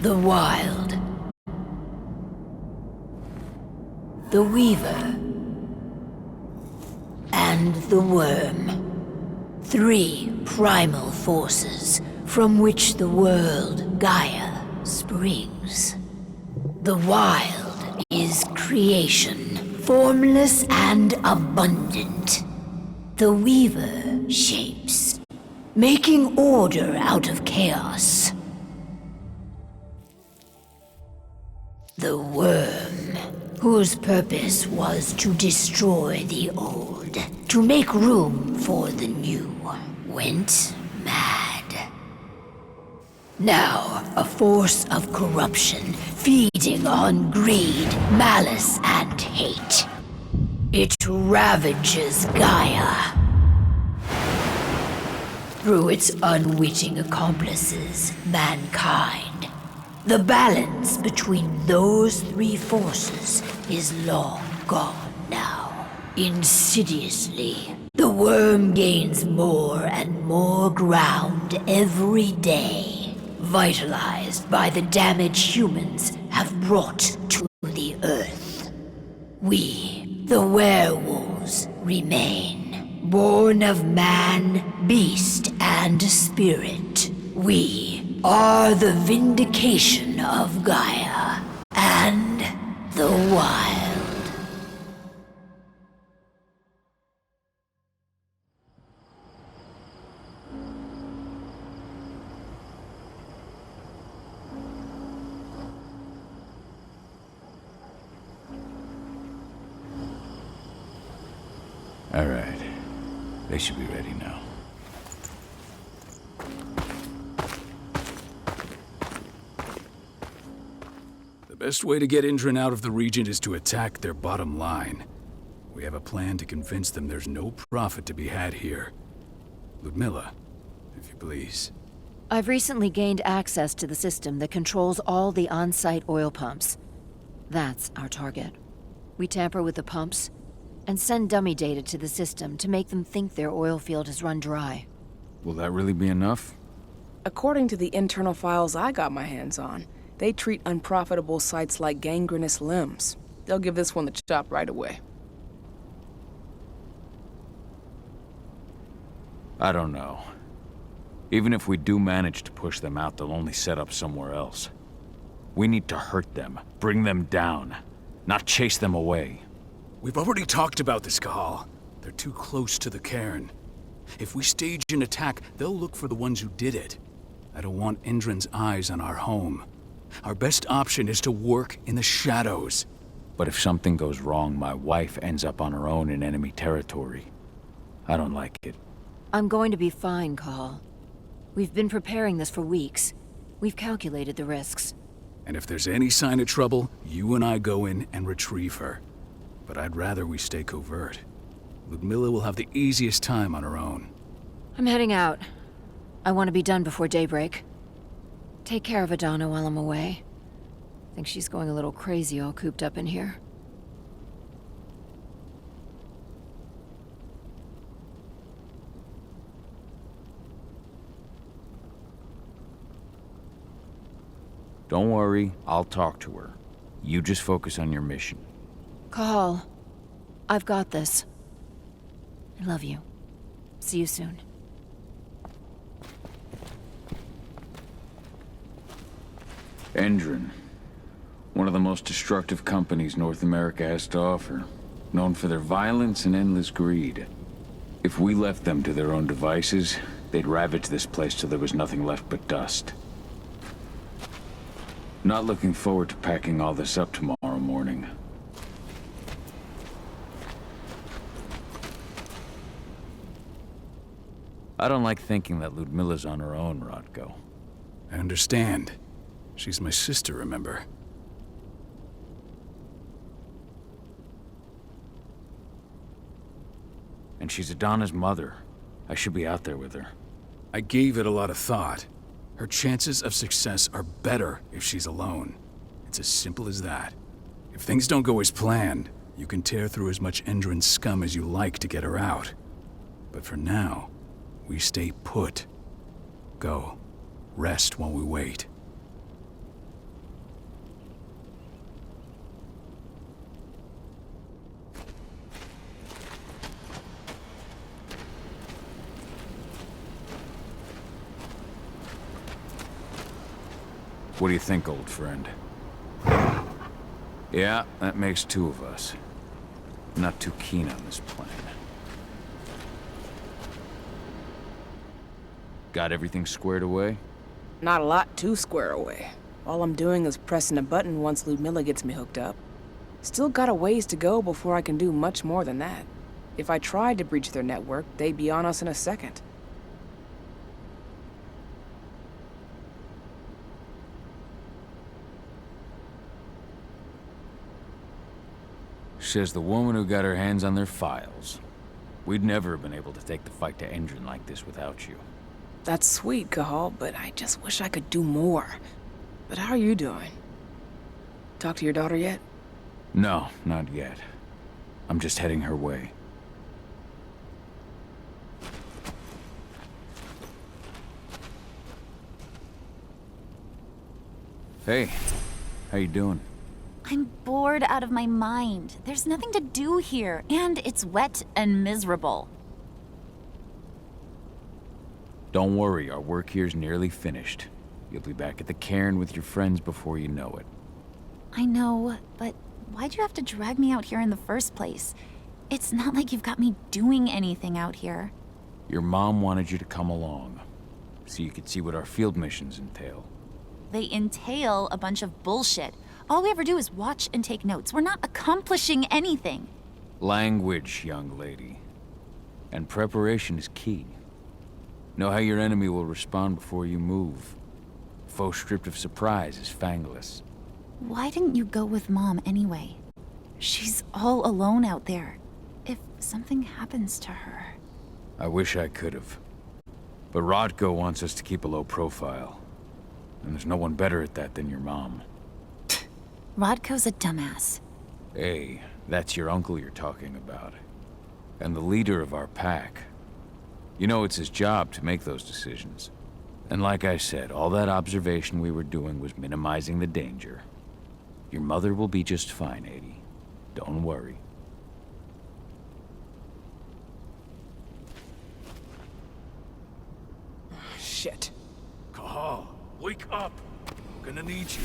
The Wild. The Weaver. And the Worm. 3 primal forces from which the world Gaia springs. The Wild is creation, formless and abundant. The Weaver shapes, making order out of chaos. The Worm, whose purpose was to destroy the old, to make room for the new, went mad. Now, a force of corruption, feeding on greed, malice, and hate. It ravages Gaia. Through its unwitting accomplices, mankind. The balance between those 3 forces is long gone now. Insidiously, the worm gains more and more ground every day, vitalized by the damage humans have brought to the Earth. We, the werewolves, remain, born of man, beast, and spirit. We are the vindication of Gaia and the Wild. All right. They should be ready now. The best way to get Indran out of the region is to attack their bottom line. We have a plan to convince them there's no profit to be had here. Ludmilla, if you please. I've recently gained access to the system that controls all the on-site oil pumps. That's our target. We tamper with the pumps and send dummy data to the system to make them think their oil field has run dry. Will that really be enough? According to the internal files I got my hands on, they treat unprofitable sites like gangrenous limbs. They'll give this one the chop right away. I don't know. Even if we do manage to push them out, they'll only set up somewhere else. We need to hurt them, bring them down, not chase them away. We've already talked about this, Cahal. They're too close to the cairn. If we stage an attack, they'll look for the ones who did it. I don't want Indran's eyes on our home. Our best option is to work in the shadows. But if something goes wrong, my wife ends up on her own in enemy territory. I don't like it. I'm going to be fine, Cahal. We've been preparing this for weeks. We've calculated the risks. And if there's any sign of trouble, you and I go in and retrieve her. But I'd rather we stay covert. Ludmilla will have the easiest time on her own. I'm heading out. I want to be done before daybreak. Take care of Adana while I'm away. Think she's going a little crazy all cooped up in here. Don't worry, I'll talk to her. You just focus on your mission. Cahal, I've got this. I love you. See you soon. Indran. One of the most destructive companies North America has to offer. Known for their violence and endless greed. If we left them to their own devices, they'd ravage this place till there was nothing left but dust. Not looking forward to packing all this up tomorrow morning. I don't like thinking that Ludmilla's on her own, Rodko. I understand. She's my sister, remember? And she's Adana's mother. I should be out there with her. I gave it a lot of thought. Her chances of success are better if she's alone. It's as simple as that. If things don't go as planned, you can tear through as much Indran scum as you like to get her out. But for now, we stay put. Go. Rest while we wait. What do you think, old friend? Yeah, that makes two of us. I'm not too keen on this plan. Got everything squared away? Not a lot to square away. All I'm doing is pressing a button once Ludmilla gets me hooked up. Still got a ways to go before I can do much more than that. If I tried to breach their network, they'd be on us in a second. Says the woman who got her hands on their files. We'd never have been able to take the fight to Endron like this without you. That's sweet, Cahal, but I just wish I could do more. But how are you doing? Talk to your daughter yet? No, not yet. I'm just heading her way. Hey, how you doing? I'm bored out of my mind. There's nothing to do here, and it's wet and miserable. Don't worry, our work here's nearly finished. You'll be back at the cairn with your friends before you know it. I know, but why'd you have to drag me out here in the first place? It's not like you've got me doing anything out here. Your mom wanted you to come along, so you could see what our field missions entail. They entail a bunch of bullshit. All we ever do is watch and take notes. We're not accomplishing anything. Language, young lady. And preparation is key. Know how your enemy will respond before you move. Foe stripped of surprise is fangless. Why didn't you go with Mom anyway? She's all alone out there. If something happens to her... I wish I could have. But Rodko wants us to keep a low profile. And there's no one better at that than your mom. Rodko's a dumbass. Hey, that's your uncle you're talking about. And the leader of our pack. You know it's his job to make those decisions. And like I said, all that observation we were doing was minimizing the danger. Your mother will be just fine, Adie. Don't worry. Shit. Cahal, wake up. I'm gonna need you.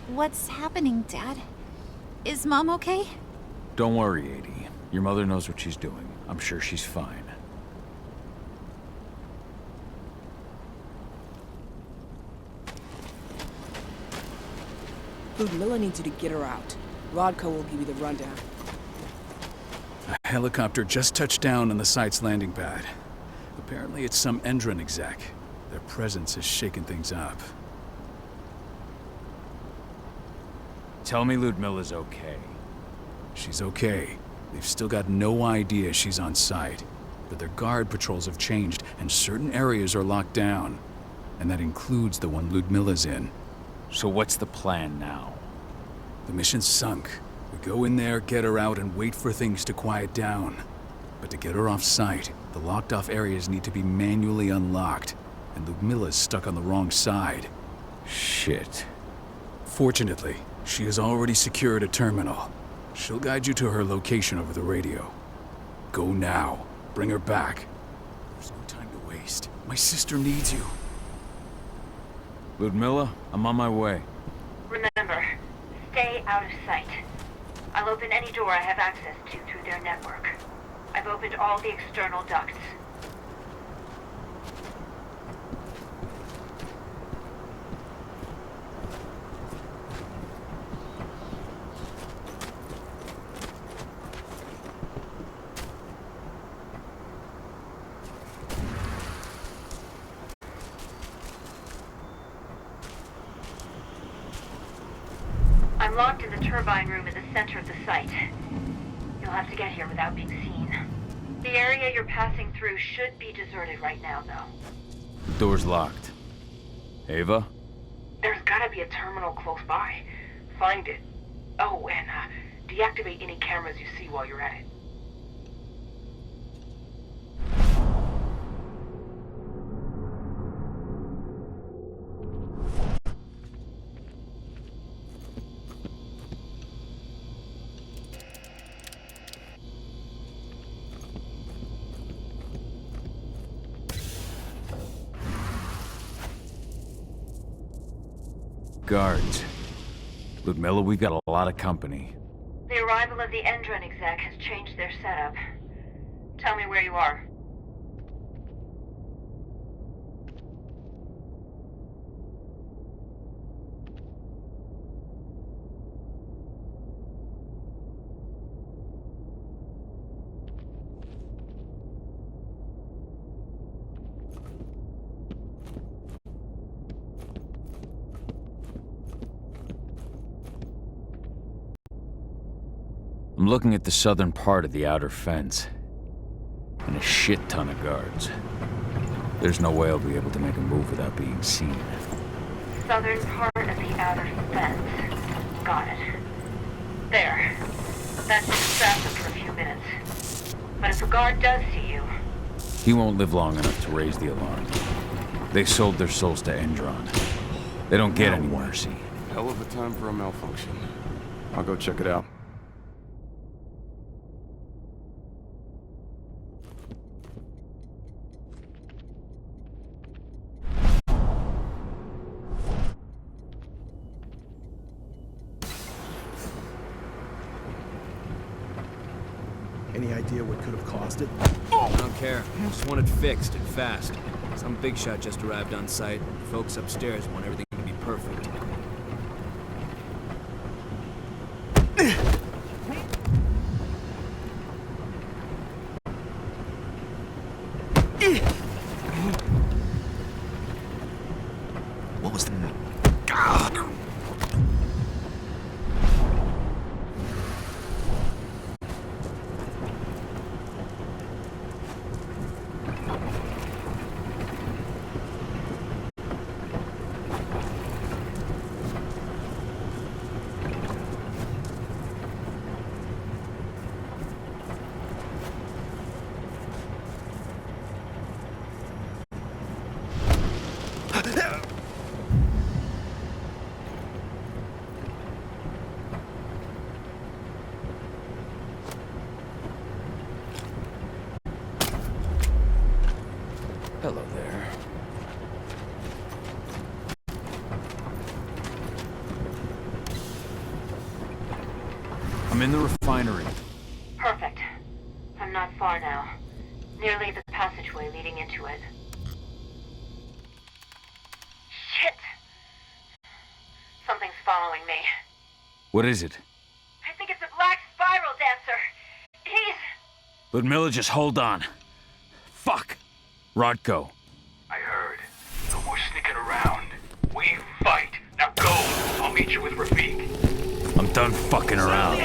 What's happening, Dad? Is Mom okay? Don't worry, Adie. Your mother knows what she's doing. I'm sure she's fine. Ludmilla needs you to get her out. Rodko will give you the rundown. A helicopter just touched down on the site's landing pad. Apparently it's some Endron exec. Their presence has shaken things up. Tell me Ludmilla's okay. She's okay. They've still got no idea she's on site. But their guard patrols have changed, and certain areas are locked down. And that includes the one Ludmilla's in. So what's the plan now? The mission's sunk. We go in there, get her out, and wait for things to quiet down. But to get her off site, the locked-off areas need to be manually unlocked. And Ludmilla's stuck on the wrong side. Shit. Fortunately, she has already secured a terminal. She'll guide you to her location over the radio. Go now. Bring her back. There's no time to waste. My sister needs you. Ludmilla, I'm on my way. Remember, stay out of sight. I'll open any door I have access to through their network. I've opened all the external ducts. I'm locked in the turbine room in the center of the site. You'll have to get here without being seen. The area you're passing through should be deserted right now, though. The door's locked. Ava? There's gotta be a terminal close by. Find it. Oh, and deactivate any cameras you see while you're at it. guards. Ludmilla, we've got a lot of company. The arrival of the Endron exec has changed their setup. Tell me where you are. I'm looking at the southern part of the outer fence. And a shit ton of guards. There's no way I'll be able to make a move without being seen. Southern part of the outer fence. Got it. There. That should distract them for a few minutes. But if a guard does see you... He won't live long enough to raise the alarm. They sold their souls to Endron. They don't get any mercy. Hell of a time for a malfunction. I'll go check it out. Any idea what could have caused it? I don't care. I just want it fixed and fast. Some big shot just arrived on site. Folks upstairs want everything to be perfect. What was the... Hello there. I'm in the refinery. Perfect. I'm not far now. Nearly the passageway leading into it. Shit! Something's following me. What is it? I think it's a black spiral dancer. He's... Ludmilla, just hold on. Fuck! Rodko. I heard. No more sneaking around. We fight. Now go! I'll meet you with Rafik. I'm done fucking around.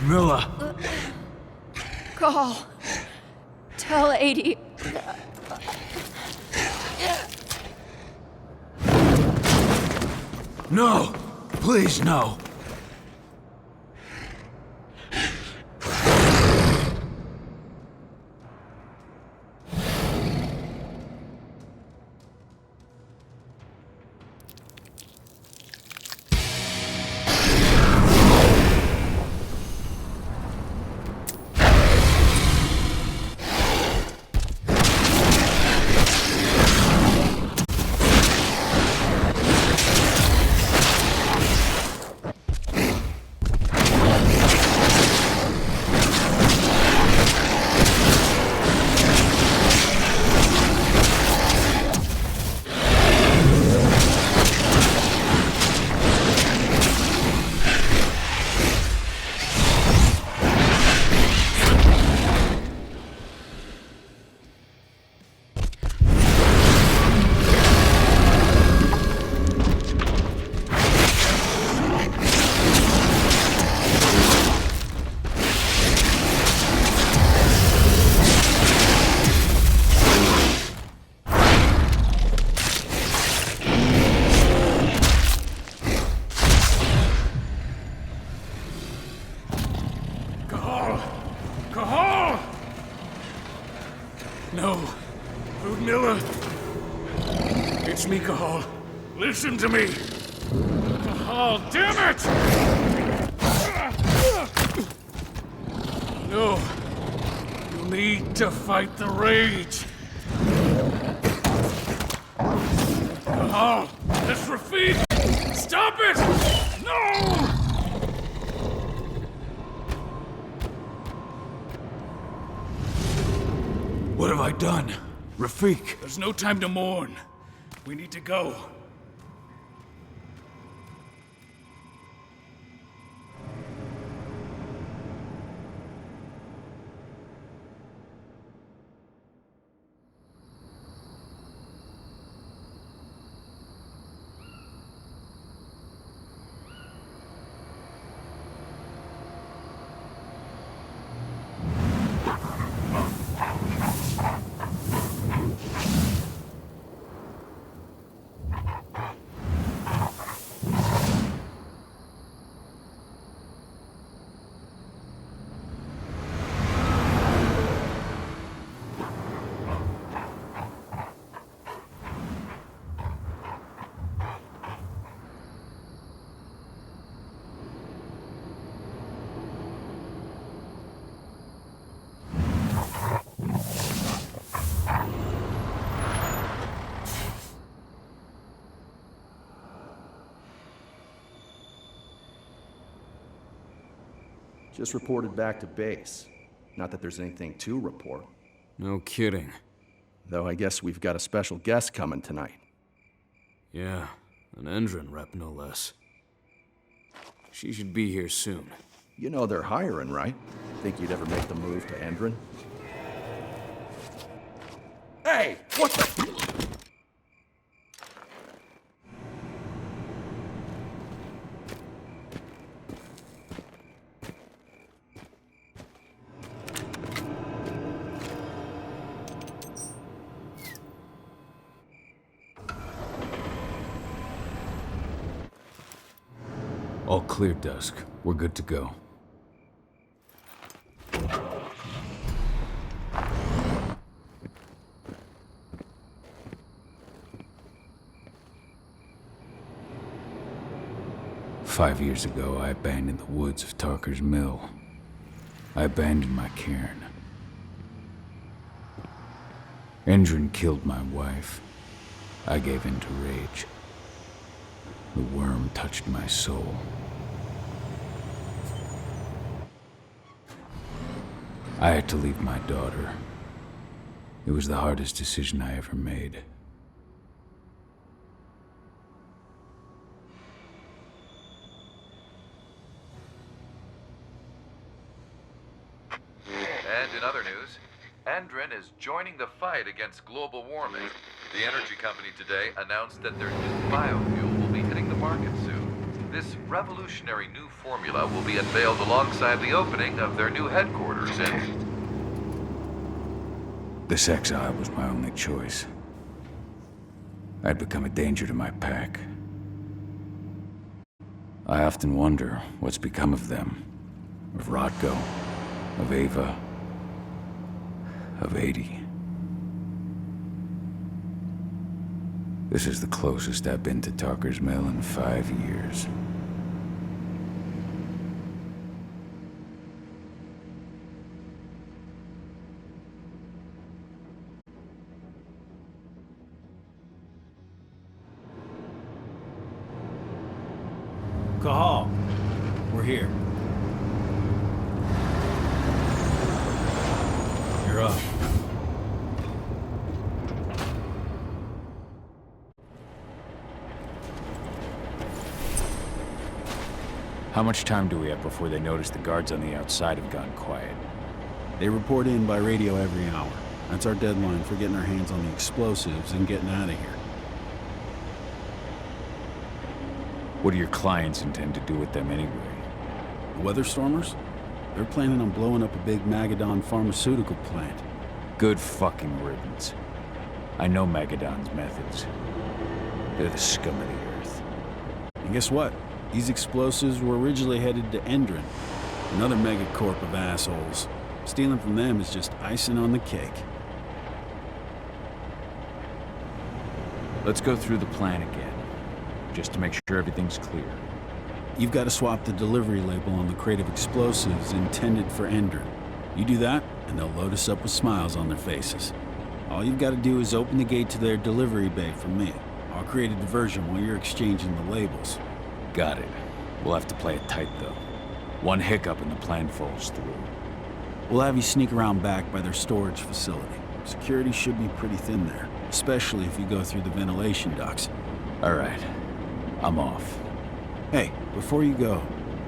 Milla! Call. Tell 80. No! Please, no! No. Ludmilla! It's me, Cahal. Listen to me! Cahal, damn it! No. You need to fight the rage. Cahal, that's Rafik! Stop it! No! What have I done? Rafik! There's no time to mourn. We need to go. Just reported back to base. Not that there's anything to report. No kidding. Though I guess we've got a special guest coming tonight. Yeah, an Endron rep no less. She should be here soon. You know they're hiring, right? Think you'd ever make the move to Endron? Hey! What the... All clear, Dusk. We're good to go. Five years ago, I abandoned the woods of Tarker's Mill. I abandoned my cairn. Endron killed my wife. I gave in to rage. The worm touched my soul. I had to leave my daughter. It was the hardest decision I ever made. And in other news, Endron is joining the fight against global warming. The energy company today announced that their new biofuel will be hitting the market soon. This revolutionary new formula will be unveiled alongside the opening of their new headquarters in... This exile was my only choice. I'd become a danger to my pack. I often wonder what's become of them. Of Rotko, of Ava, of 80. This is the closest I've been to Talker's Mill in 5 years. Cahal, we're here. You're up. How much time do we have before they notice the guards on the outside have gone quiet? They report in by radio every hour. That's our deadline for getting our hands on the explosives and getting out of here. What do your clients intend to do with them anyway? The Weatherstormers? They're planning on blowing up a big Magadon pharmaceutical plant. Good fucking riddance. I know Magadon's methods. They're the scum of the earth. And guess what? These explosives were originally headed to Endron, another megacorp of assholes. Stealing from them is just icing on the cake. Let's go through the plan again, just to make sure everything's clear. You've got to swap the delivery label on the crate of explosives intended for Endron. You do that, and they'll load us up with smiles on their faces. All you've got to do is open the gate to their delivery bay for me. I'll create a diversion while you're exchanging the labels. Got it. We'll have to play it tight, though. One hiccup and the plan falls through. We'll have you sneak around back by their storage facility. Security should be pretty thin there, especially if you go through the ventilation ducts. All right. I'm off. Hey, before you go,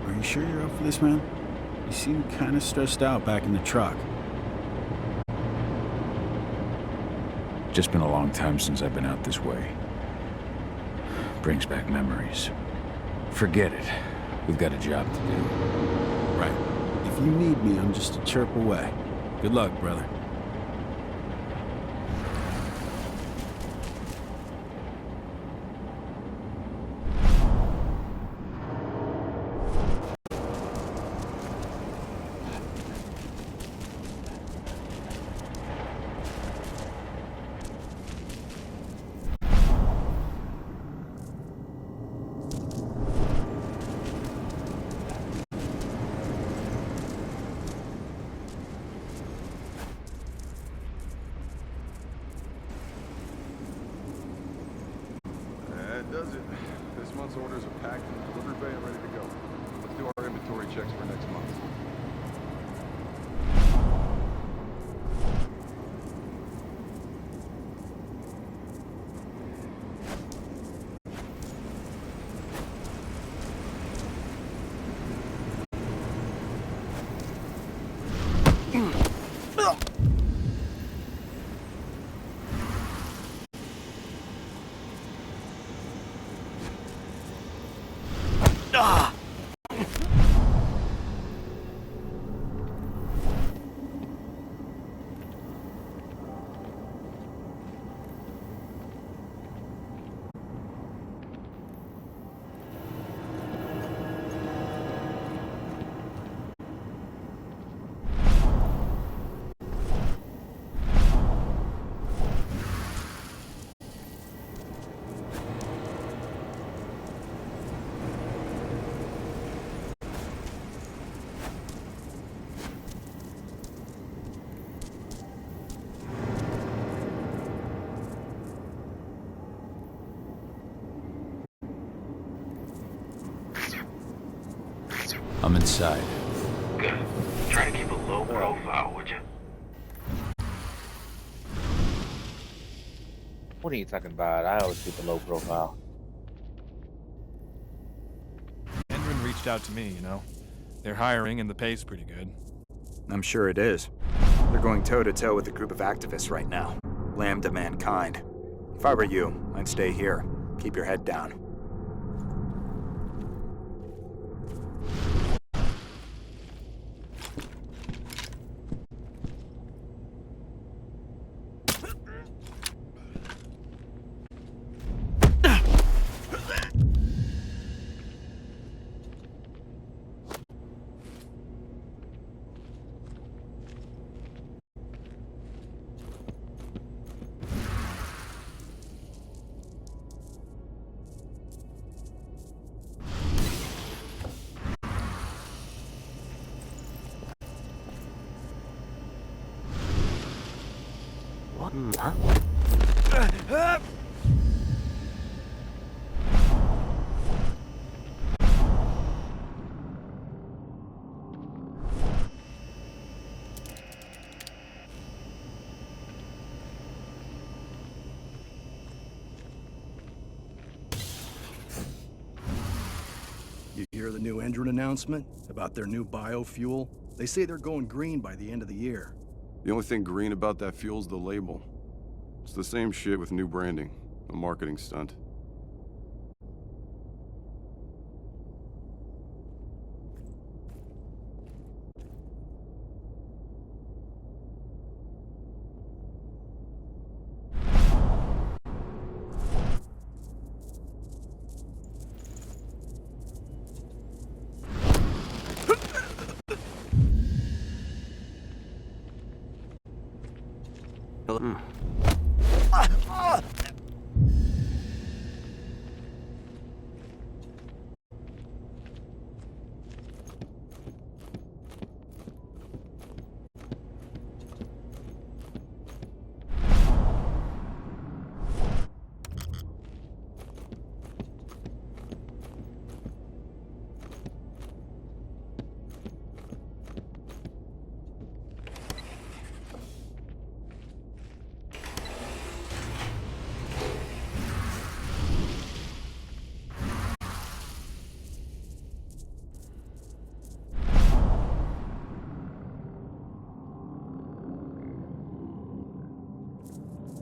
are you sure you're up for this, man? You seem kind of stressed out back in the truck. Just been a long time since I've been out this way. Brings back memories. Forget it. We've got a job to do. Right. If you need me, I'm just a chirp away. Good luck, brother. That does it. This month's orders are packed in the delivery bay and ready to go. Let's do our inventory checks for next month. I'm inside. Good. Try to keep a low profile, would you? What are you talking about? I always keep a low profile. Endron reached out to me, you know. They're hiring and the pay's pretty good. I'm sure it is. They're going toe-to-toe with a group of activists right now. Lambda mankind. If I were you, I'd stay here. Keep your head down. You hear the new Endron announcement about their new biofuel? They say they're going green by the end of the year. The only thing green about that fuel's the label. It's the same shit with new branding. A marketing stunt.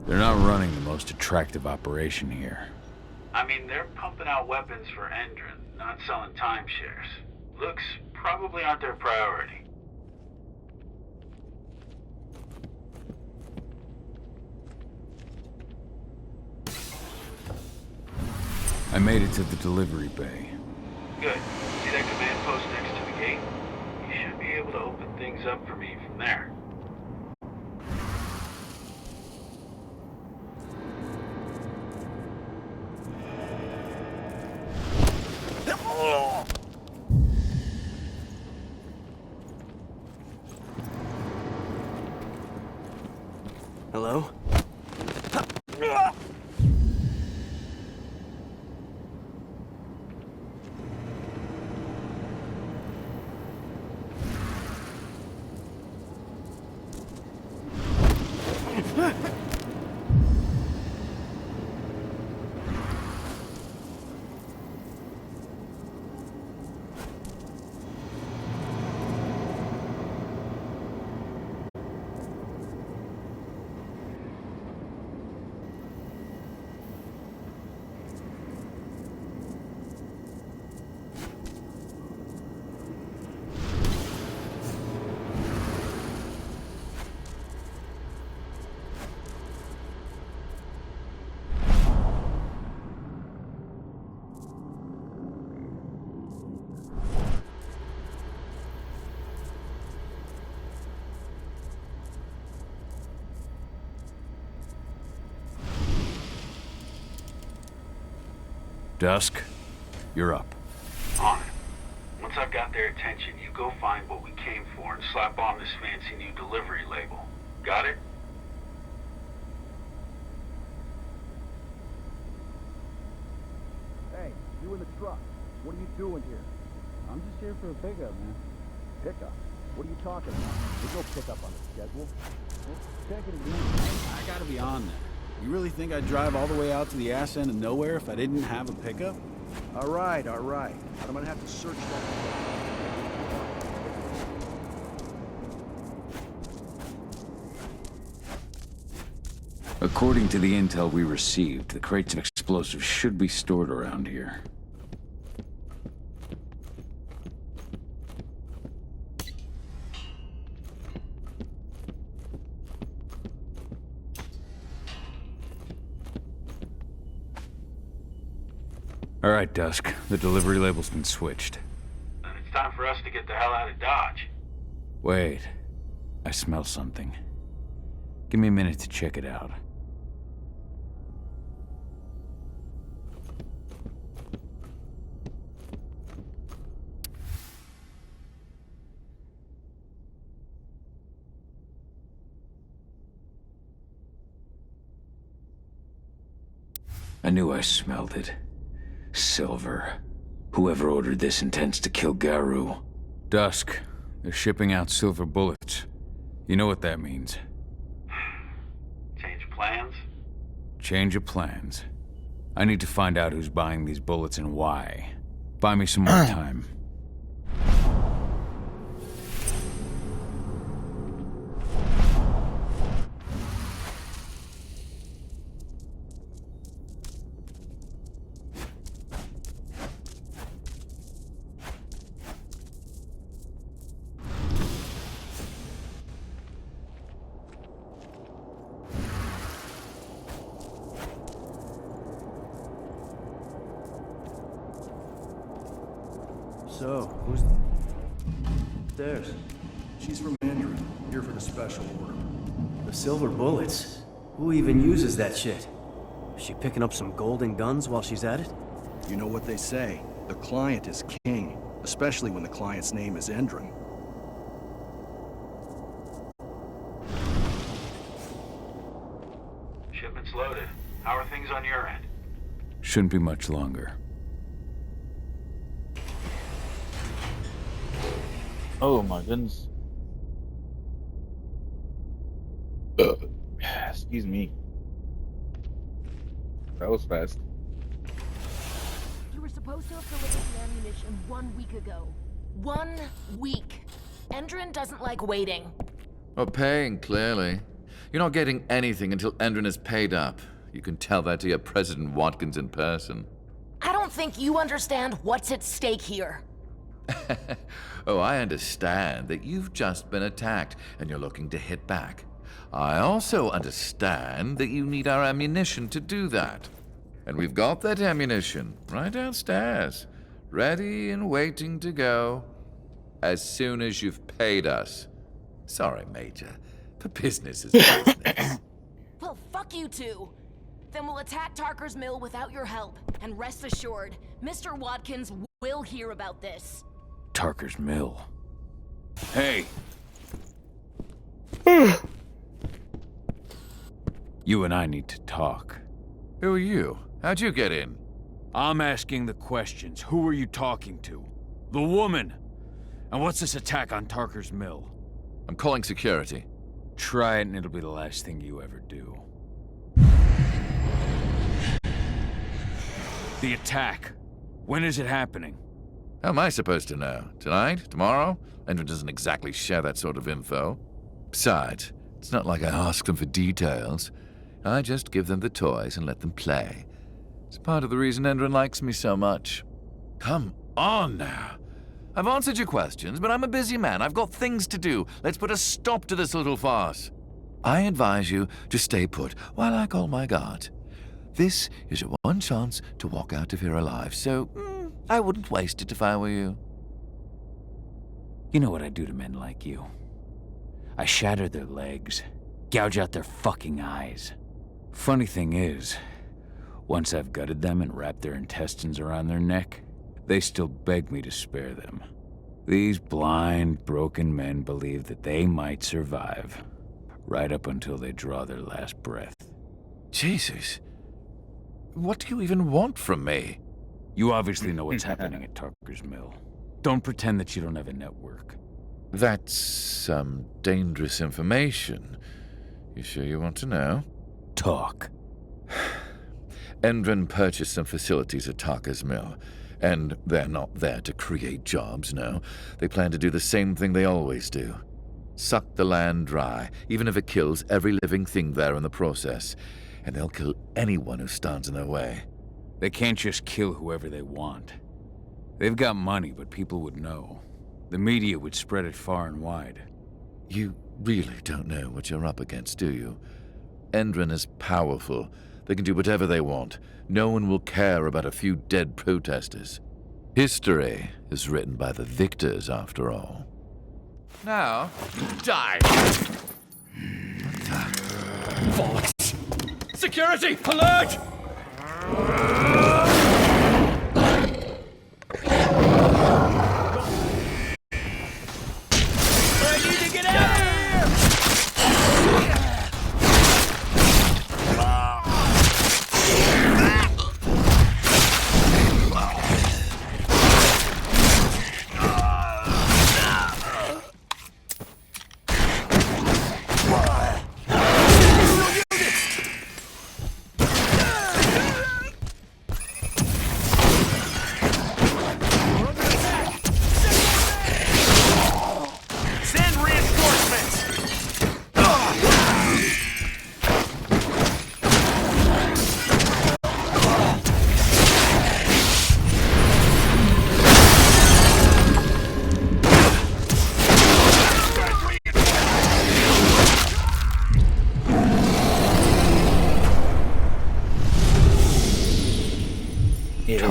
They're not running the most attractive operation here. I mean, they're pumping out weapons for Endron, not selling timeshares. Looks probably aren't their priority. I made it to the delivery bay. Good. See that command post next to the gate? You should be able to open things up for me from there. Hello? Dusk, you're up. On it. Once I've got their attention, you go find what we came for and slap on this fancy new delivery label. Got it? Hey, you in the truck. What are you doing here? I'm just here for a pickup, man. Pickup? What are you talking about? There's no pickup on the schedule. Check it again. I gotta be on that. You really think I'd drive all the way out to the ass end of nowhere if I didn't have a pickup? All right, all right. I'm gonna have to search that. According to the intel we received, the crates of explosives should be stored around here. All right, Dusk. The delivery label's been switched. Then it's time for us to get the hell out of Dodge. Wait. I smell something. Give me a minute to check it out. I knew I smelled it. Silver. Whoever ordered this intends to kill Garou. Dusk. They're shipping out silver bullets. You know what that means. Change plans? Change of plans. I need to find out who's buying these bullets and why. Buy me some more time. So, who's there's? She's from Andrew, here for the special order. The silver bullets? Who even uses that shit? Is she picking up some golden guns while she's at it? You know what they say, the client is king, especially when the client's name is Endron. Shipment's loaded. How are things on your end? Shouldn't be much longer. Oh my goodness. Excuse me. That was fast. You were supposed to have delivered the ammunition 1 week ago. 1 week. Endron doesn't like waiting. Well, paying, clearly. You're not getting anything until Endron is paid up. You can tell that to your President Watkins in person. I don't think you understand what's at stake here. Oh, I understand that you've just been attacked and you're looking to hit back. I also understand that you need our ammunition to do that. And we've got that ammunition right downstairs, ready and waiting to go as soon as you've paid us. Sorry, Major, but business is business. Well, fuck you two. Then we'll attack Tarker's Mill without your help. And rest assured, Mr. Watkins will hear about this. Tarker's Mill. Hey! You and I need to talk. Who are you? How'd you get in? I'm asking the questions. Who are you talking to? The woman! And what's this attack on Tarker's Mill? I'm calling security. Try it and it'll be the last thing you ever do. The attack. When is it happening? How am I supposed to know? Tonight? Tomorrow? Endron doesn't exactly share that sort of info. Besides, it's not like I ask them for details. I just give them the toys and let them play. It's part of the reason Endron likes me so much. Come on now. I've answered your questions, but I'm a busy man. I've got things to do. Let's put a stop to this little farce. I advise you to stay put while I call my guard. This is your one chance to walk out of here alive, so I wouldn't waste it if I were you. You know what I do to men like you. I shatter their legs, gouge out their fucking eyes. Funny thing is, once I've gutted them and wrapped their intestines around their neck, they still beg me to spare them. These blind, broken men believe that they might survive, right up until they draw their last breath. Jesus. What do you even want from me? You obviously know what's happening at Tarker's Mill. Don't pretend that you don't have a network. That's some dangerous information. You sure you want to know? Talk. Endron purchased some facilities at Tarker's Mill, and they're not there to create jobs, no. They plan to do the same thing they always do. Suck the land dry, even if it kills every living thing there in the process. And they'll kill anyone who stands in their way. They can't just kill whoever they want. They've got money, but people would know. The media would spread it far and wide. You really don't know what you're up against, do you? Endron is powerful. They can do whatever they want. No one will care about a few dead protesters. History is written by the victors, after all. Now, die! Bollocks! Security! Alert! I need to get out of here!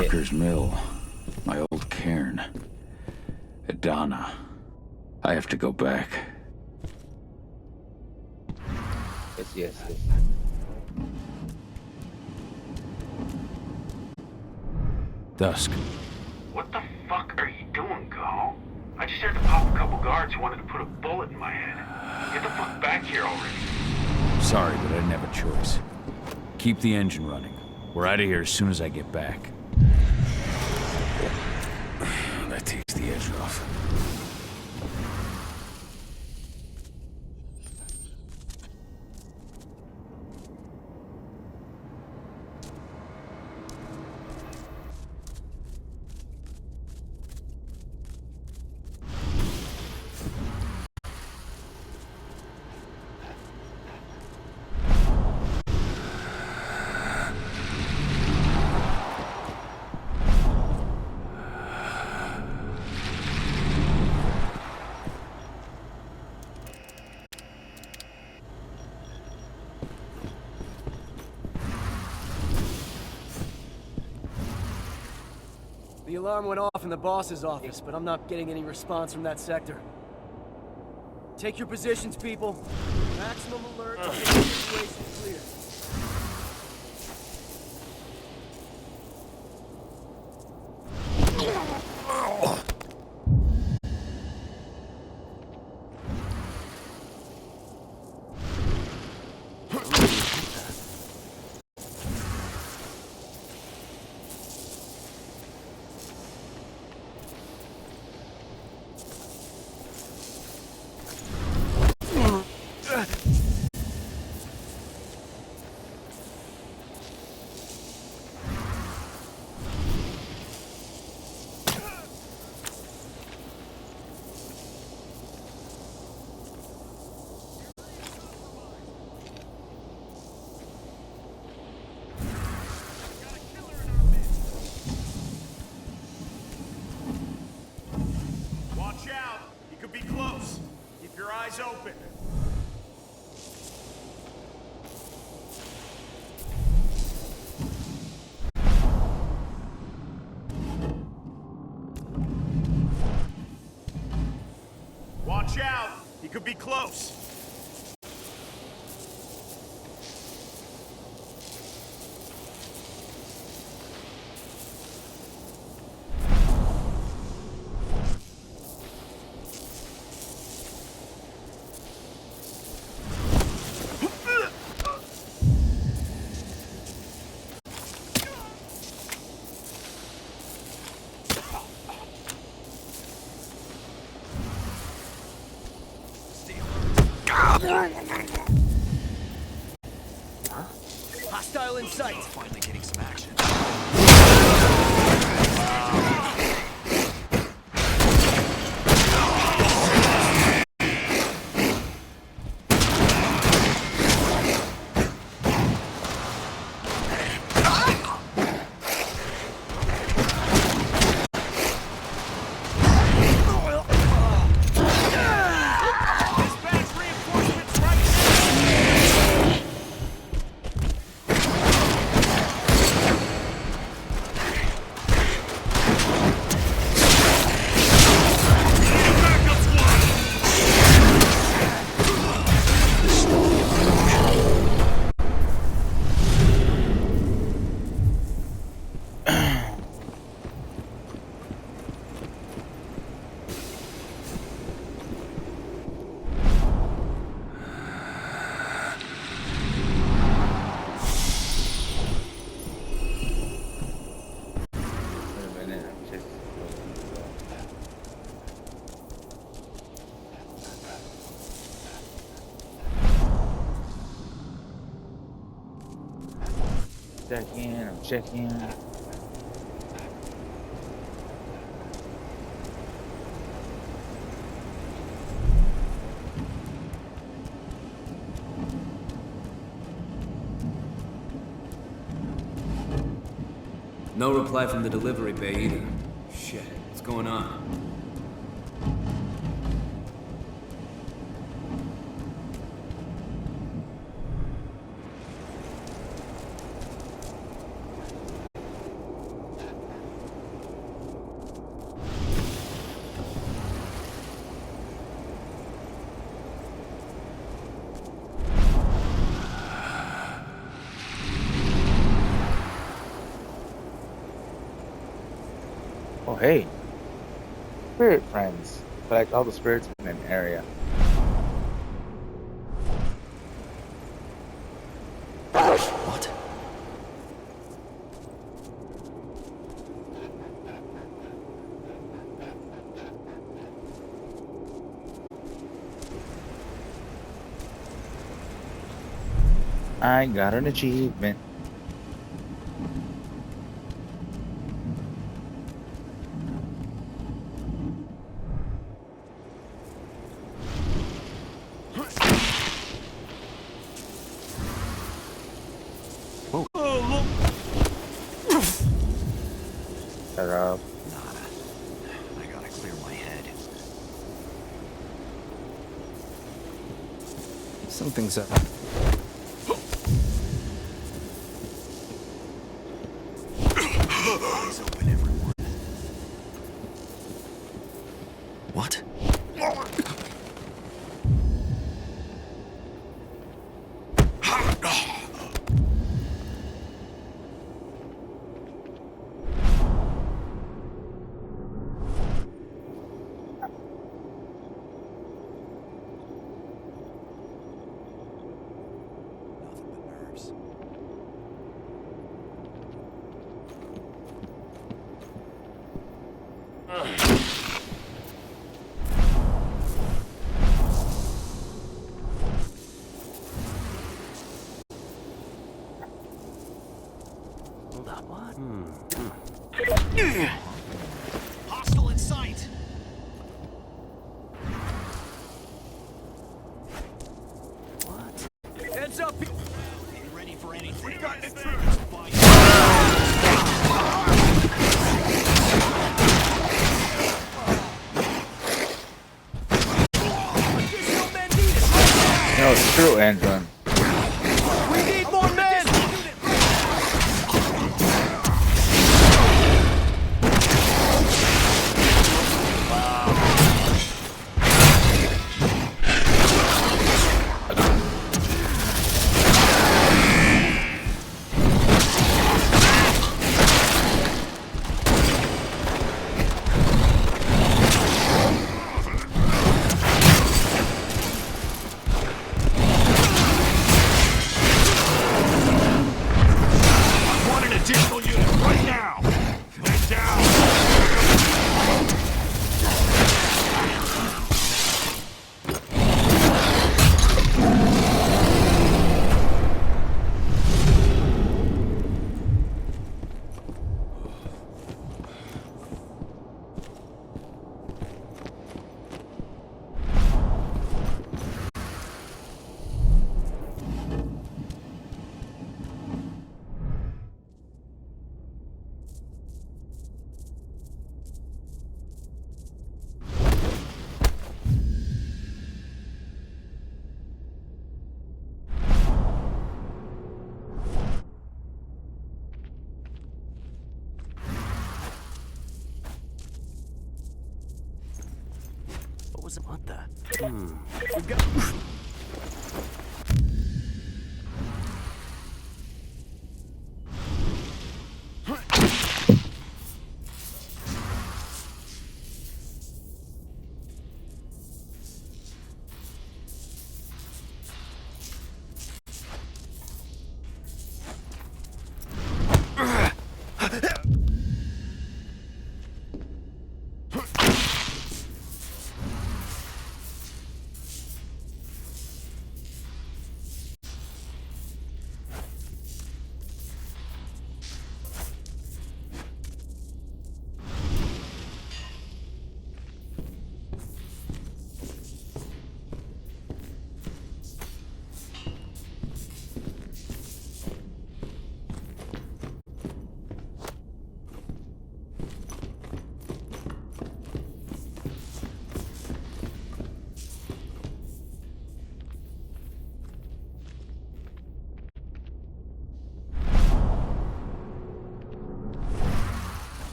Parker's Mill. My old cairn. Adana. I have to go back. Yes. Dusk. What the fuck are you doing, Go? I just had to pop a couple guards who wanted to put a bullet in my head. Get the fuck back here already. Sorry, but I didn't have a choice. Keep the engine running. We're out of here as soon as I get back. That takes the edge off. The alarm went off in the boss's office, but I'm not getting any response from that sector. Take your positions, people. Maximum alert until the situation's clear. Open. Watch out! He could be close. Hostile in sight. Finally getting some action. I'm checking. No reply from the delivery bay either. Shit, what's going on? hey. Spirit friends. Collect all the spirits in an area. What? I got an achievement. Shut up. I gotta clear my head. Something's up. Eyes open, everyone. What? Hold up, what? Hostile in sight! What? Heads up! Be ready for anything. We got intruders! No, screw Andron. We need more men! What the? We've got...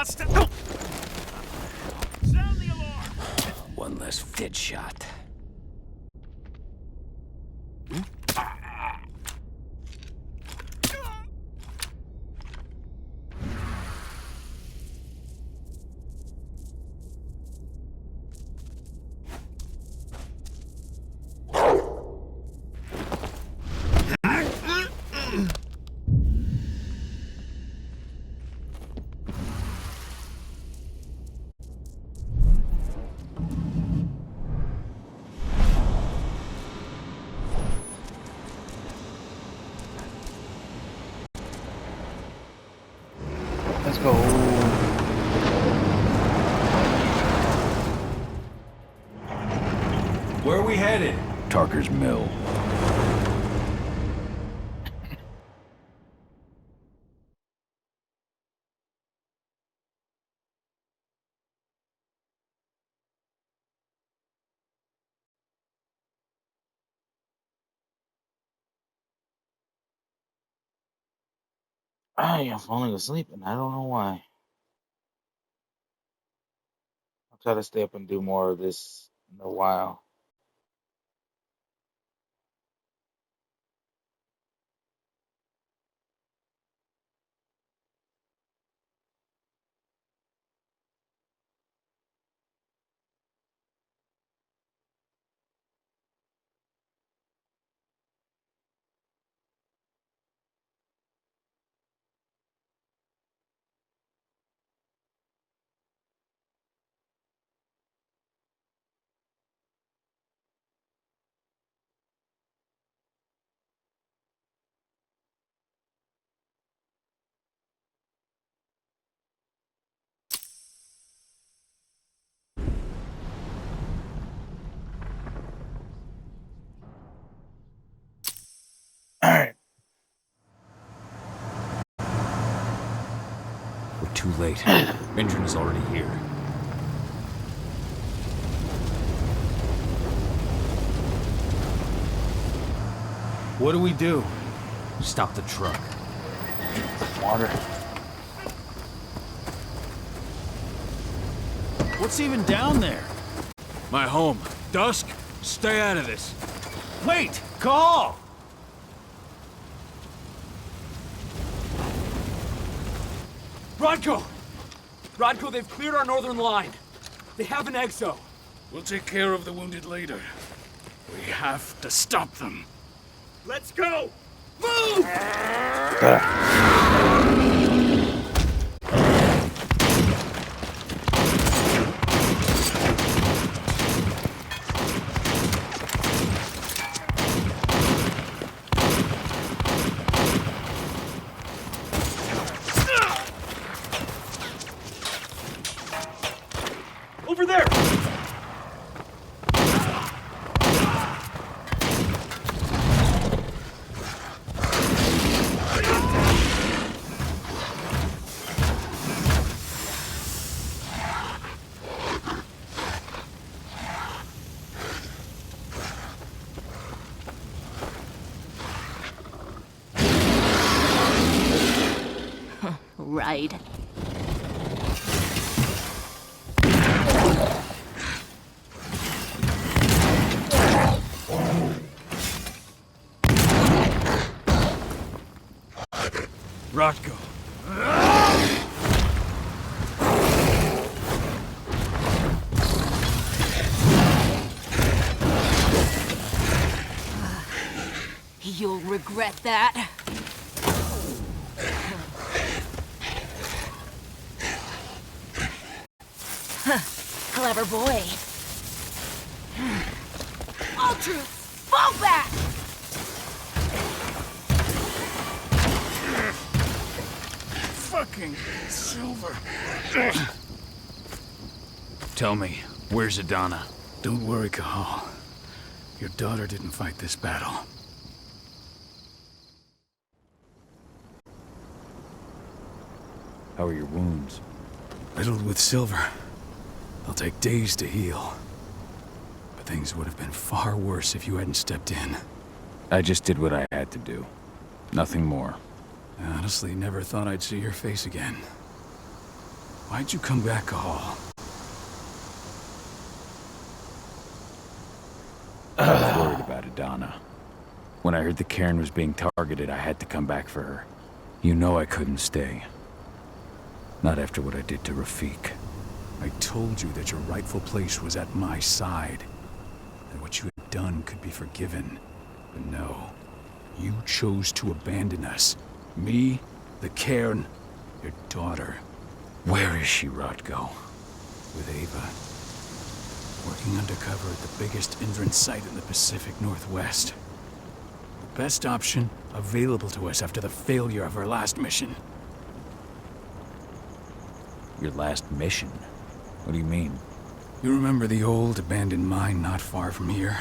Sound the alarm! One less dead shot. Let's go. Where are we headed? Tarker's Mill. I am falling asleep, and I don't know why. I'll try to stay up and do more of this in a while. Alright. We're too late. Engine is already here. What do we do? Stop the truck. Water. What's even down there? My home. Dusk, stay out of this. Wait! Call! Rodko! Rodko, they've cleared our northern line. They have an exo. We'll take care of the wounded later. We have to stop them. Let's go! Move! Over there! Right. Rodko. You'll regret that. Clever boy. All true. Fall back! Fucking Silver. Tell me, where's Adana? Don't worry, Cahal. Your daughter didn't fight this battle. How are your wounds? Riddled with silver. They'll take days to heal. But things would have been far worse if you hadn't stepped in. I just did what I had to do. Nothing more. I honestly never thought I'd see your face again. Why'd you come back all? I was worried about Adana. When I heard the cairn was being targeted, I had to come back for her. You know I couldn't stay. Not after what I did to Rafik. I told you that your rightful place was at my side. That what you had done could be forgiven. But no. You chose to abandon us. Me, the cairn, your daughter. Where is she, Rodko? With Ava. Working undercover at the biggest Indran site in the Pacific Northwest. The best option available to us after the failure of our last mission. Your last mission? What do you mean? You remember the old abandoned mine not far from here?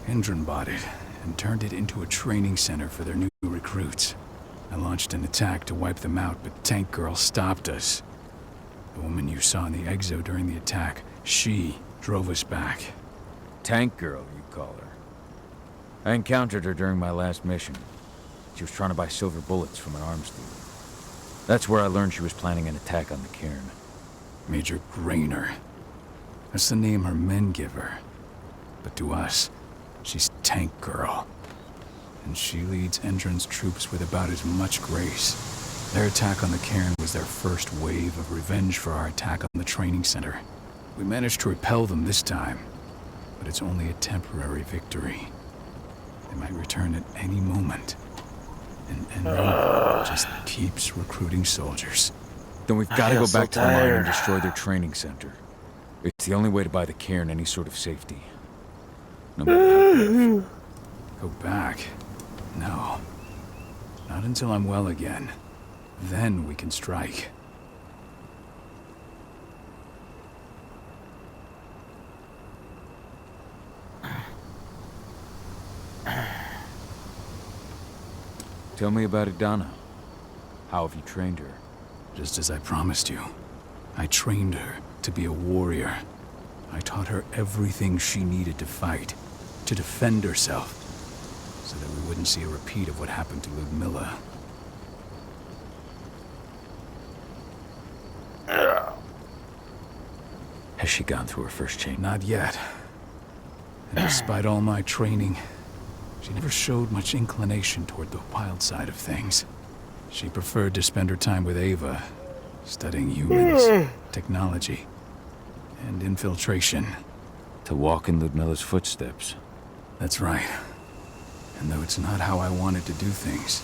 Indran bought it and turned it into a training center for their new recruits. I launched an attack to wipe them out, but Tank Girl stopped us. The woman you saw in the exo during the attack, she drove us back. Tank Girl, you call her. I encountered her during my last mission. She was trying to buy silver bullets from an arms dealer. That's where I learned she was planning an attack on the cairn. Major Grainer. That's the name her men give her. But to us, she's Tank Girl. And she leads Endron's troops with about as much grace. Their attack on the cairn was their first wave of revenge for our attack on the training center. We managed to repel them this time, but it's only a temporary victory. They might return at any moment. And Endron just keeps recruiting soldiers. Then we've got to go back to the mine and destroy their training center. It's the only way to buy the cairn any sort of safety. No matter how. Go back? No. Not until I'm well again. Then we can strike. Tell me about Adana. How have you trained her? Just as I promised you. I trained her to be a warrior. I taught her everything she needed to fight, to defend herself, so that we wouldn't see a repeat of what happened to Ludmilla. Has she gone through her first change? Not yet. And despite all my training, she never showed much inclination toward the wild side of things. She preferred to spend her time with Ava, studying humans, technology, and infiltration. To walk in Ludmilla's footsteps. That's right. And though it's not how I wanted to do things,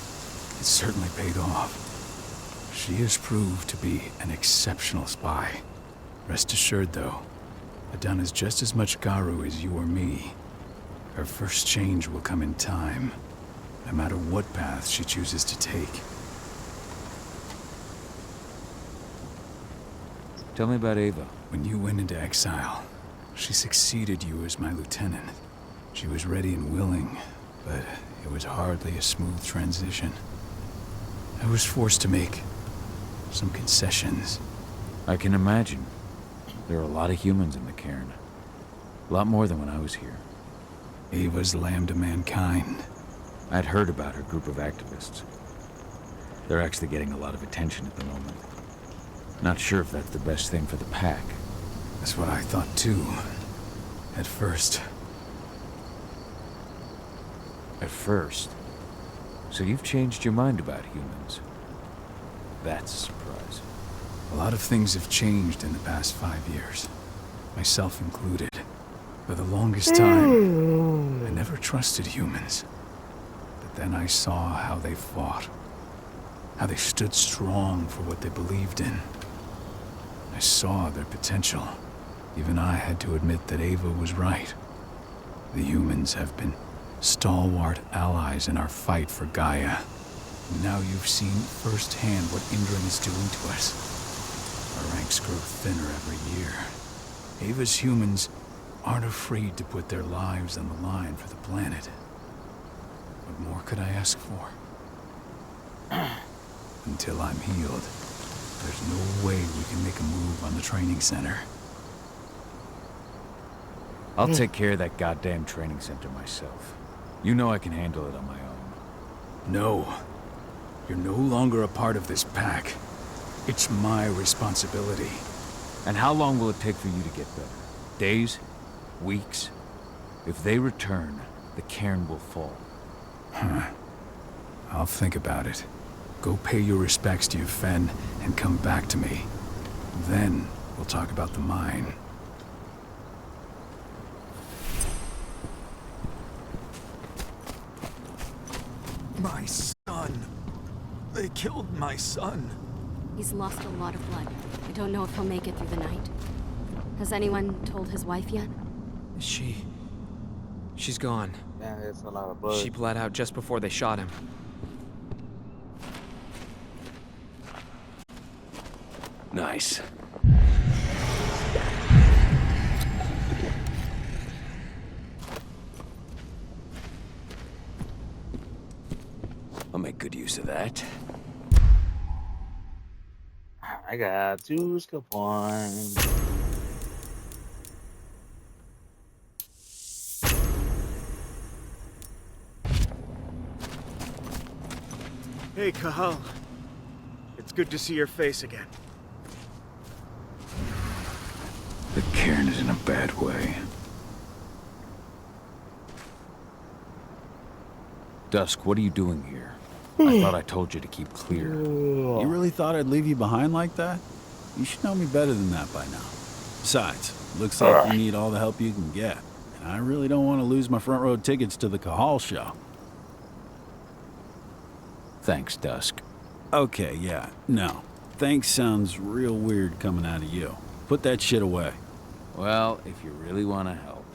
it certainly paid off. She has proved to be an exceptional spy. Rest assured, though, Adana's just as much Garu as you or me. Her first change will come in time, no matter what path she chooses to take. Tell me about Ava. When you went into exile, she succeeded you as my lieutenant. She was ready and willing, but it was hardly a smooth transition. I was forced to make some concessions. I can imagine. There are a lot of humans in the cairn. A lot more than when I was here. Ava's lambda mankind. I'd heard about her group of activists. They're actually getting a lot of attention at the moment. Not sure if that's the best thing for the pack. That's what I thought too. At first. At first? So you've changed your mind about humans? That's a surprise. A lot of things have changed in the past 5 years. Myself included. For the longest time, I never trusted humans. But then I saw how they fought. How they stood strong for what they believed in. I saw their potential. Even I had to admit that Ava was right. The humans have been stalwart allies in our fight for Gaia. And now you've seen firsthand what Indran is doing to us. Our ranks grow thinner every year. Ava's humans aren't afraid to put their lives on the line for the planet. What more could I ask for? Until I'm healed, there's no way we can make a move on the training center. I'll take care of that goddamn training center myself. You know I can handle it on my own. No. You're no longer a part of this pack. It's my responsibility. And how long will it take for you to get better? Days? Weeks? If they return, the cairn will fall. Huh. I'll think about it. Go pay your respects to your Fen and come back to me. Then we'll talk about the mine. My son. They killed my son. He's lost a lot of blood. I don't know if he'll make it through the night. Has anyone told his wife yet? She's gone. Yeah, there's a lot of blood. She bled out just before they shot him. Nice. I'll make good use of that. I got 2 skill points. Hey, Kahal. It's good to see your face again. The cairn is in a bad way. Dusk, what are you doing here? I thought I told you to keep clear. You really thought I'd leave you behind like that? You should know me better than that by now. Besides, looks like you need all the help you can get. And I really don't want to lose my front row tickets to the Kahal show. Thanks, Dusk. Okay, yeah, no. Thanks sounds real weird coming out of you. Put that shit away. Well, if you really want to help.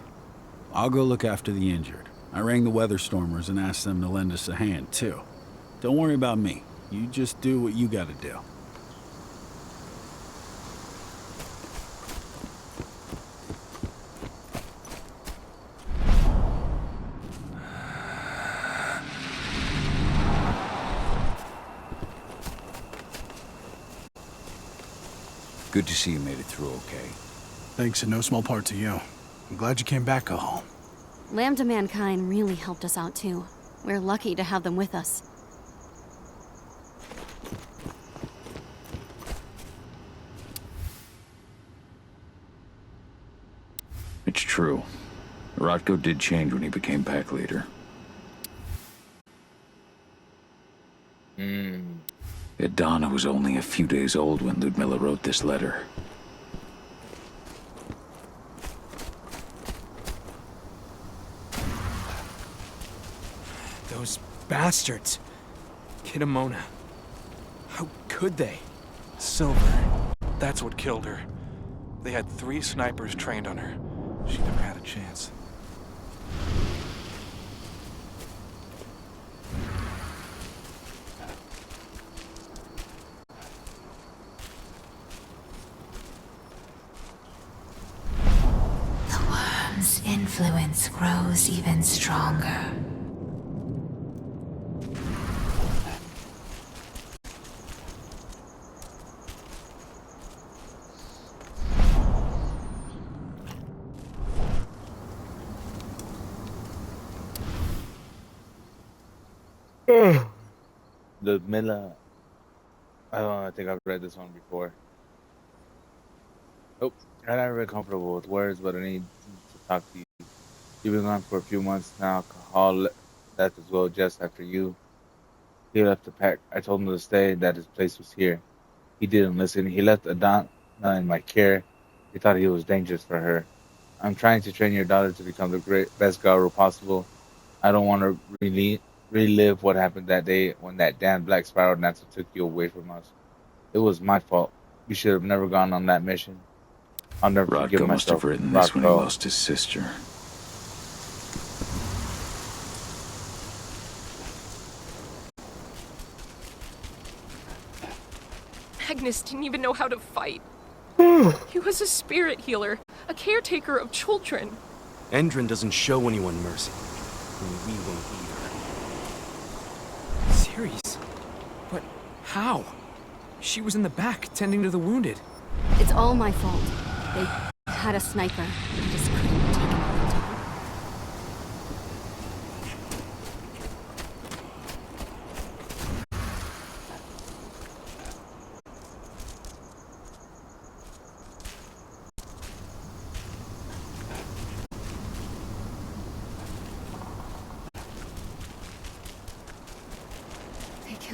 I'll go look after the injured. I rang the Weatherstormers and asked them to lend us a hand, too. Don't worry about me. You just do what you gotta do. Good to see you made it through okay. Thanks in no small part to you. I'm glad you came back, Kahal. Lambda Mankind really helped us out too. We're lucky to have them with us. It's true. Rotko did change when he became pack leader. Adana was only a few days old when Ludmilla wrote this letter. Those bastards. Kidamona. How could they? Silver. That's what killed her. They had 3 snipers trained on her. She never had a chance. The worm's influence grows even stronger. Ludmilla. I think I've read this one before. Oh, I'm not very comfortable with words, but I need to talk to you. You've been gone for a few months now. Kahal left as well just after you. He left the pack. I told him to stay, that his place was here. He didn't listen. He left Adana in my care. He thought he was dangerous for her. I'm trying to train your daughter to become the best Garo possible. I don't want to relive what happened that day when that damn Black Spiral Dancer took you away from us. It was my fault. We should have never gone on that mission. I'll never forgive Rotko must myself. have written this when he lost his sister. Magnus didn't even know how to fight. He was a spirit healer, a caretaker of children. Endrin doesn't show anyone mercy. And we won't either. Ceres? But how? She was in the back, tending to the wounded. It's all my fault. They had a sniper. I just couldn't take it all the time.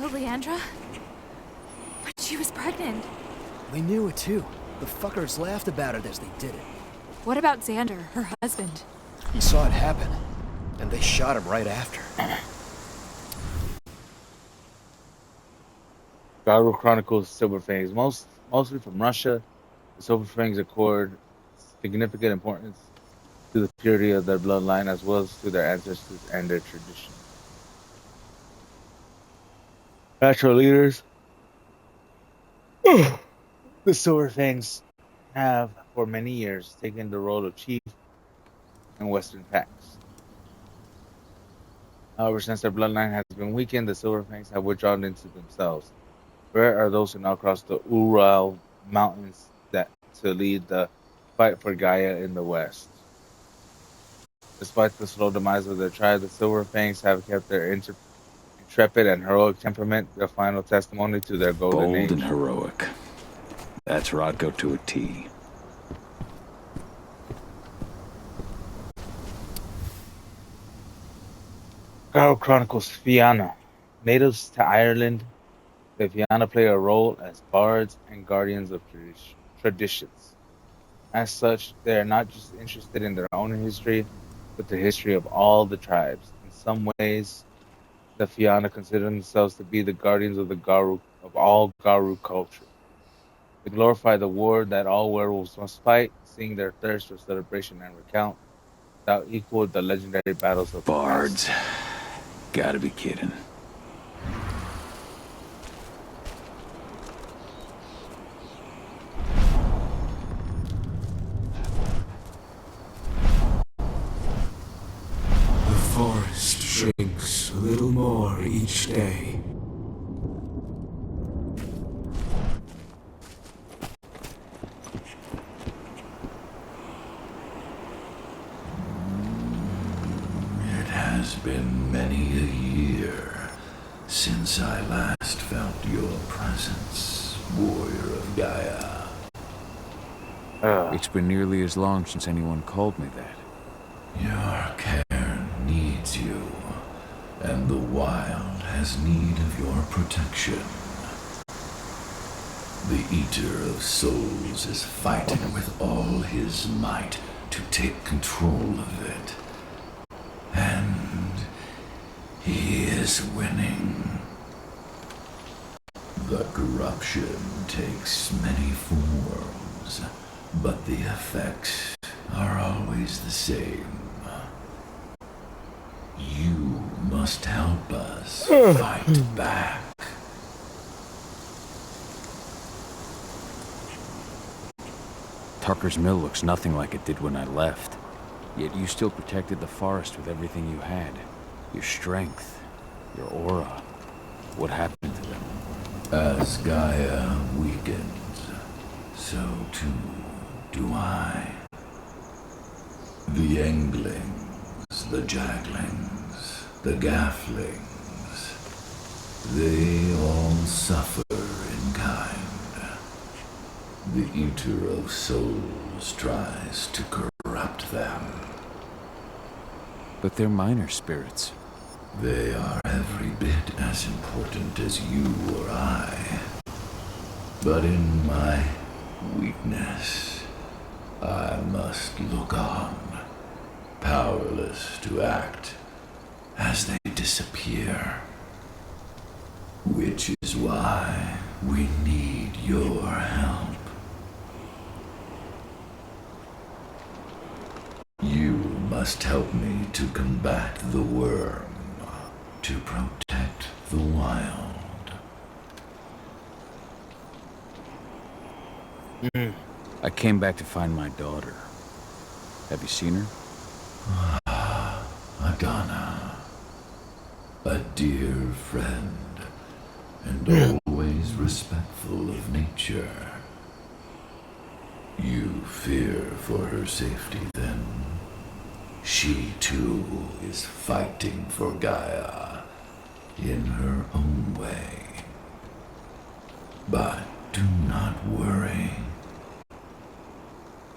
killed Leandra? But she was pregnant. We knew it too. The fuckers laughed about it as they did it. What about Xander, her husband? He saw it happen, and they shot him right after. Garou chronicles Silver Fangs. Mostly from Russia, the Silver Fangs accord significant importance to the purity of their bloodline as well as to their ancestors and their tradition. Natural leaders, the Silver Fangs have for many years taken the role of chief in Western packs. However, since their bloodline has been weakened, the Silver Fangs have withdrawn into themselves. Rare are those who now cross the Ural Mountains to lead the fight for Gaia in the west. Despite the slow demise of their tribe, the Silver Fangs have kept their intrepid and heroic temperament, the final testimony to their golden age. Bold and heroic. That's Rodko to a T. Garou chronicles Fianna. Natives to Ireland, the Fianna play a role as bards and guardians of traditions. As such, they are not just interested in their own history, but the history of all the tribes. In some ways, the Fianna consider themselves to be the guardians of all Garou culture. They glorify the war that all werewolves must fight, seeing their thirst for celebration and recount, without equal the legendary battles of bards. Gotta be kidding. The forest shrinks a little more each day. It has been many a year since I last felt your presence, warrior of Gaia. It's been nearly as long since anyone called me that. Your care needs you, and the wild has need of your protection. The Eater of Souls is fighting with all his might to take control of it. And he is winning. The corruption takes many forms, but the effects are always the same. You must help us fight back. Tucker's Mill looks nothing like it did when I left. Yet you still protected the forest with everything you had. Your strength, your aura. What happened to them? As Gaia weakens, so too do I. The Englings, the Jaglings, the Gafflings, they all suffer in kind. The Eater of Souls tries to corrupt them. But they're minor spirits. They are every bit as important as you or I. But in my weakness, I must look on, powerless to act as they disappear. Which is why we need your help. You must help me to combat the worm, to protect the wild. I came back to find my daughter. Have you seen her? Adana, a dear friend, and always respectful of nature. You fear for her safety, then? She, too, is fighting for Gaia in her own way. But do not worry.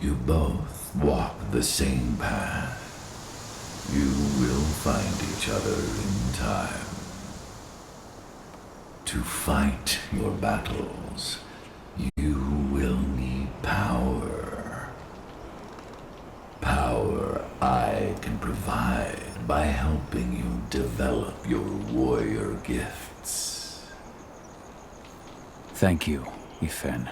You both walk the same path. You will find each other in time. to fight your battles, you will need power. Power I can provide by helping you develop your warrior gifts. Thank you, Ifen.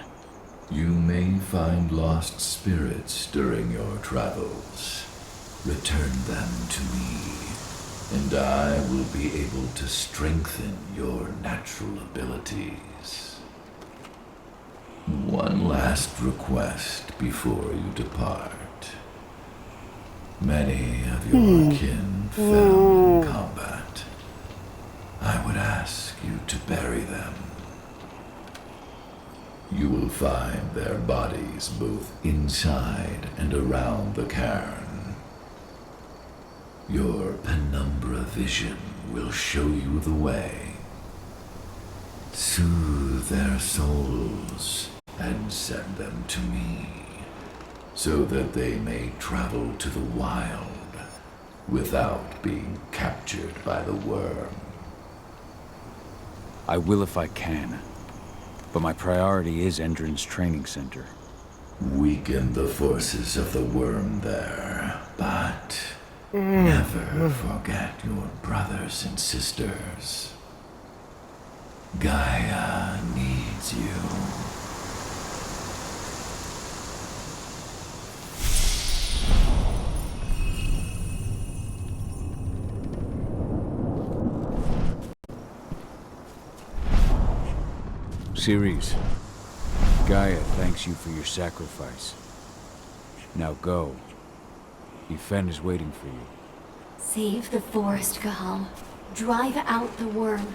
You may find lost spirits during your travels. Return them to me, and I will be able to strengthen your natural abilities. One last request before you depart. Many of your kin fell in combat. I would ask you to bury them. You will find their bodies both inside and around the cairn. Your penumbra vision will show you the way. Soothe their souls and send them to me, so that they may travel to the wild without being captured by the worm. I will if I can, but my priority is Endron's training center. Weaken the forces of the worm there, but never forget your brothers and sisters. Gaia needs you. Ceres, Gaia thanks you for your sacrifice. Now go. Ifen is waiting for you. Save the forest, Cahal. Drive out the worm.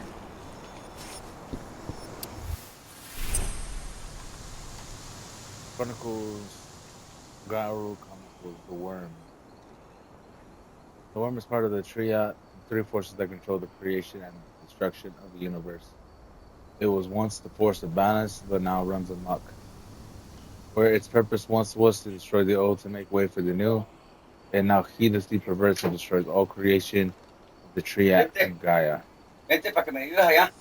Chronicles Garu Chronicles The Worm. The worm is part of the Triad, three forces that control the creation and destruction of the universe. It was once the force of balance, but now runs amok. Where its purpose once was to destroy the old to make way for the new, it now heedlessly perverts and destroys all creation of the Triad and Gaia. Vete para que me ayudes allá.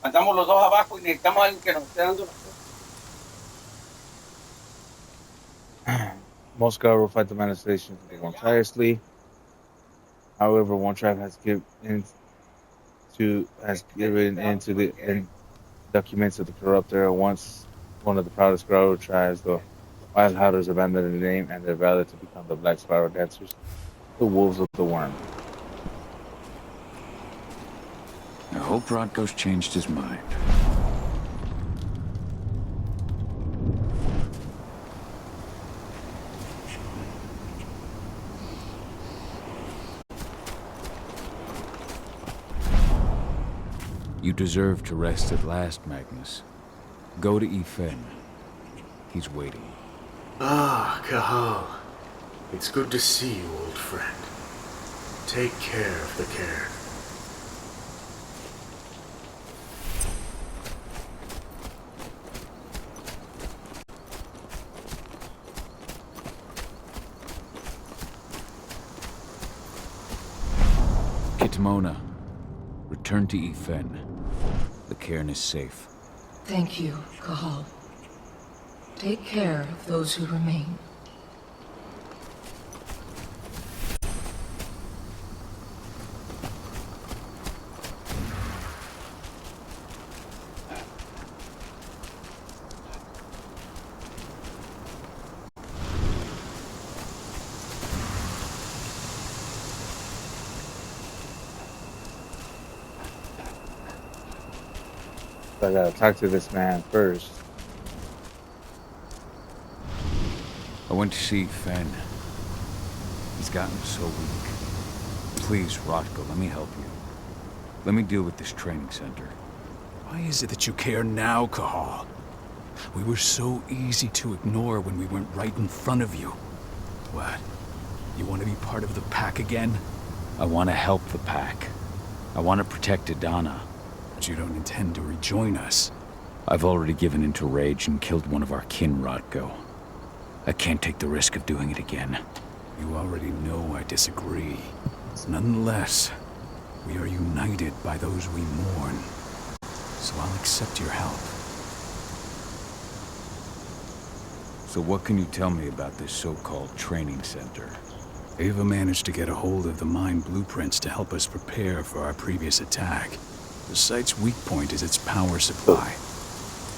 Andamos los dos abajo y necesitamos a alguien que nos esté dando. Most Garu fight the manifestations of the worm tirelessly. However, one tribe has given into the documents of the corrupter. Once one of the proudest Garu tribes, the Wild Howlers, abandoned the name and their valor to become the Black Spiral Dancers, the Wolves of the Worm. I hope Rodko's changed his mind. You deserve to rest at last, Magnus. Go to Ifen. He's waiting. Ah, Cahal. It's good to see you, old friend. Take care of the cairn. Kitmona, return to Ifen. The cairn is safe. Thank you, Cahal. Take care of those who remain. So I gotta talk to this man first. I went to see Fen. He's gotten so weak. Please, Rodko, let me help you. Let me deal with this training center. Why is it that you care now, Cahal? We were so easy to ignore when we went right in front of you. What? You want to be part of the pack again? I want to help the pack. I want to protect Adana. But you don't intend to rejoin us. I've already given in to rage and killed one of our kin, Rodko. I can't take the risk of doing it again. You already know I disagree. Nonetheless, we are united by those we mourn. so I'll accept your help. So what can you tell me about this so-called training center? Ava managed to get a hold of the mine blueprints to help us prepare for our previous attack. The site's weak point is its power supply.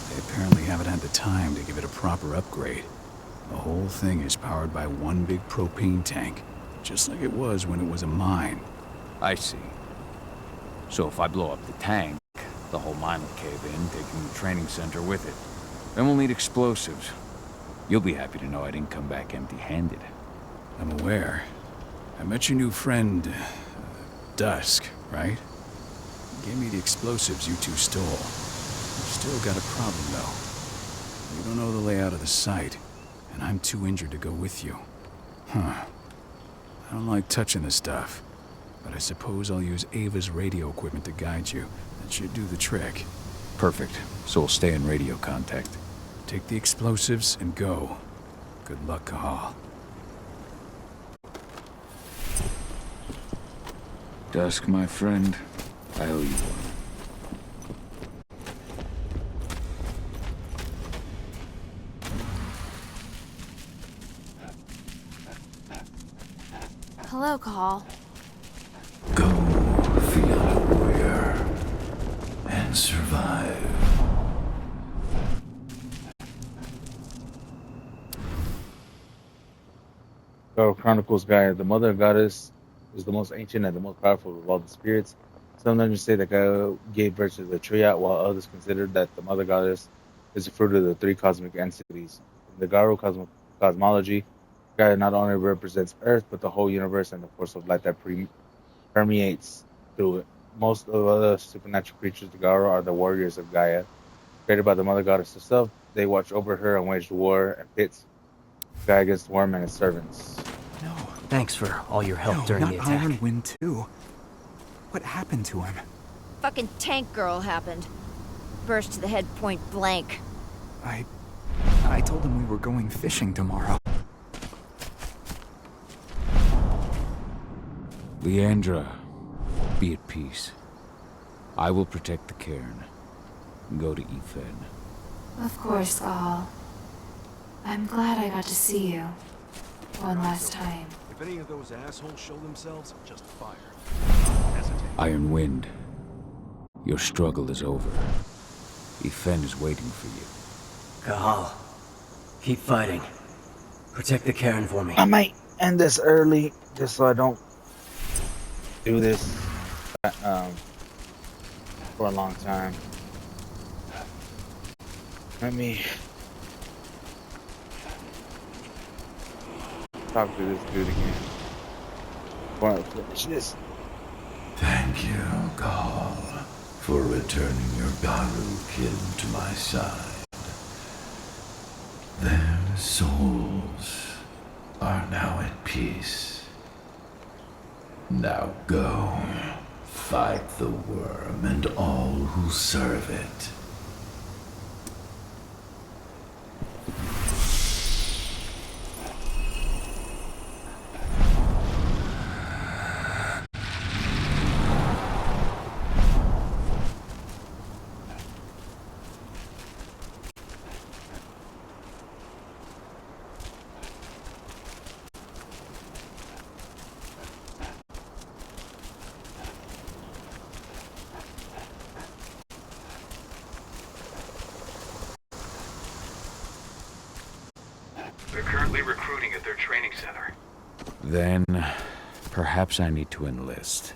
They apparently haven't had the time to give it a proper upgrade. The whole thing is powered by one big propane tank, just like it was when it was a mine. I see. So if I blow up the tank, the whole mine will cave in, taking the training center with it. Then we'll need explosives. You'll be happy to know I didn't come back empty-handed. I'm aware. I met your new friend, Dusk, right? He gave me the explosives you two stole. We've still got a problem, though. You don't know the layout of the site, and I'm too injured to go with you. Huh. I don't like touching the stuff, but I suppose I'll use Ava's radio equipment to guide you. That should do the trick. Perfect. So we'll stay in radio contact. Take the explosives and go. Good luck, Cahal. Dusk, my friend, I owe you one. Hello, Cahal. Go, Fiona Warrior, and survive. Chronicles guy, the mother goddess is the most ancient and the most powerful of all the spirits. Some legends say that Gaia gave birth to the Triad, while others consider that the mother goddess is the fruit of the three cosmic entities. In the Garo cosmology, Gaia not only represents Earth, but the whole universe and the force of light that permeates through it. Most of the other supernatural creatures, the Garo, are the warriors of Gaia. Created by the mother goddess herself, they watch over her and wage war and pits Gaia against the worm and its servants. No. Thanks for all your help during the attack. Iron Wind too. What happened to him? Fucking tank girl happened. Burst to the head point blank. I told him we were going fishing tomorrow. Leandra, be at peace. I will protect the cairn. Go to Ethan. Of course, Gaal. I'm glad I got to see you. One last time. If any of those assholes show themselves, just fire. Iron Wind, your struggle is over. Ethan is waiting for you. Cahal, keep fighting. Protect the cairn for me. I might end this early, just so I don't do this for a long time. Let me talk to this dude again. Want to finish this? Thank you, Cahal, for returning your Garu kin to my side. Their souls are now at peace. Now go, fight the worm and all who serve it. They're currently recruiting at their training center. Then, perhaps I need to enlist.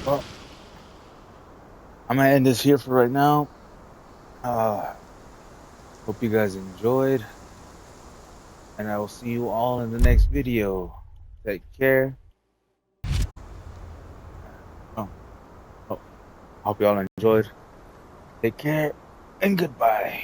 Well, I'm gonna end this here for right now. Hope you guys enjoyed, and I will see you all in the next video. Take care. Oh. Hope y'all enjoyed. Take care and goodbye.